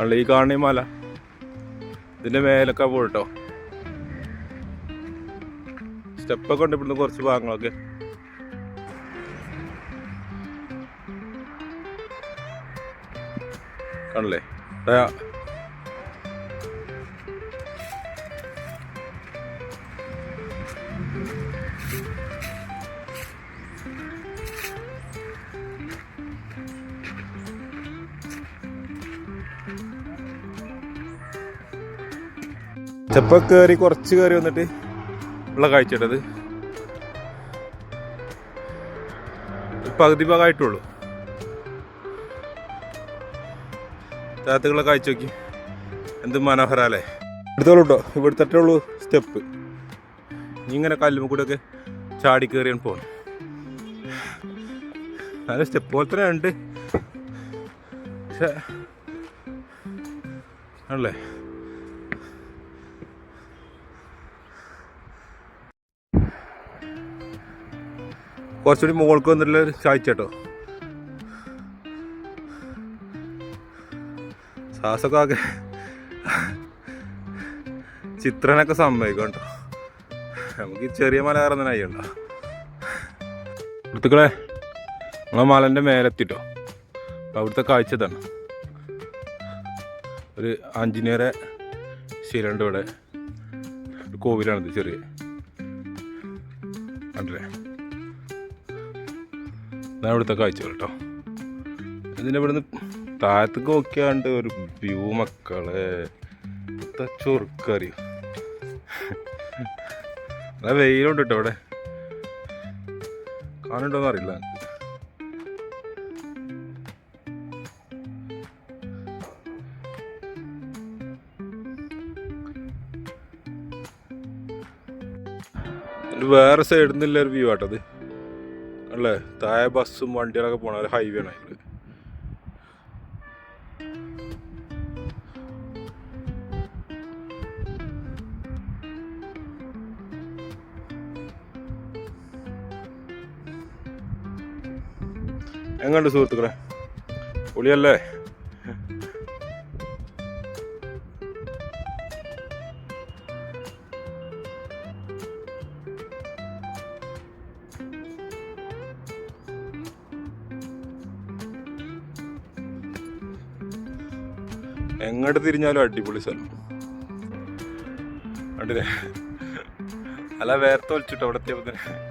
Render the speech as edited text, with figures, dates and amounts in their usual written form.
അല്ല ഈ കാണുന്ന മല ഇതിന്റെ മേലൊക്കെ പോയിട്ടോ. സ്റ്റെപ്പൊക്കെ ഉണ്ട് ഇവിടുന്ന് കുറച്ച് ഭാഗങ്ങളൊക്കെ. കണ്ടല്ലേ സ്റ്റെപ്പ് കയറി കുറച്ച് കയറി വന്നിട്ട് ഉള്ള കാഴ്ചയിട്ടത് പകുതി ഭാഗമായിട്ടുള്ളൂ. താഴത്തുള്ള കാഴ്ച നോക്കി എന്ത് മനോഹരല്ലേ. എടുത്തോളൂ കേട്ടോ, ഇവിടുത്തെ ഉള്ളൂ സ്റ്റെപ്പ്. ഇങ്ങനെ കല്ലുമ്മ കൂടെ ഒക്കെ ചാടി കയറിയാണ് പോകണം. നല്ല സ്റ്റെപ്പ് പോലെ തന്നെ ഉണ്ട് പക്ഷേ ആണല്ലേ. കുറച്ചുകൂടി മുകൾക്ക് വന്നിട്ടുള്ള ഒരു കാഴ്ച കേട്ടോ. ശ്വാസമൊക്കെ ആകെ ചിത്രനൊക്കെ സമ്മതിക്കും കേട്ടോ. നമുക്ക് ചെറിയ മല കയറുന്നതിനായിട്ടോ. സുഹൃത്തുക്കളെ, നമ്മളെ മലൻ്റെ മേലെത്തിട്ടോ. അവിടുത്തെ കാഴ്ച തന്നെ ഒരു ആഞ്ജനേയരെ ശിലണ്ട് ഇവിടെ. ഒരു കോവിലാണിത് ചെറിയ കണ്ടല്ലേ. ഇതാണ് ഇവിടുത്തെ കാഴ്ചകൾ കേട്ടോ. ഇതിൻ്റെ ഇവിടുന്ന് താഴത്തേക്ക് നോക്കിയാണ്ട് ഒരു വ്യൂ മക്കളെ ചൊറുക്കറിയും. നല്ല വെയിലുണ്ട് കേട്ടോ ഇവിടെ. കാണുന്നുണ്ടോന്ന് അറിയില്ല. വേറെ സൈഡിൽ നിന്നുള്ള ഒരു വ്യൂ ആട്ടത് അല്ലേ. താഴെ ബസ്സും വണ്ടികളൊക്കെ പോണ ഒരു ഹൈവേ ആണ് അതിൽ. എങ്ങണ്ട് സുഹൃത്തുക്കളെ, പൊളിയല്ലേ? എങ്ങോട്ട് തിരിഞ്ഞാലും അടിപൊളി സ്ഥലം കണ്ടില്ലേ. അല്ല വേർത്ത് വലിച്ചിട്ടോ അവിടെ എത്തിയപ്പോ തന്നെ.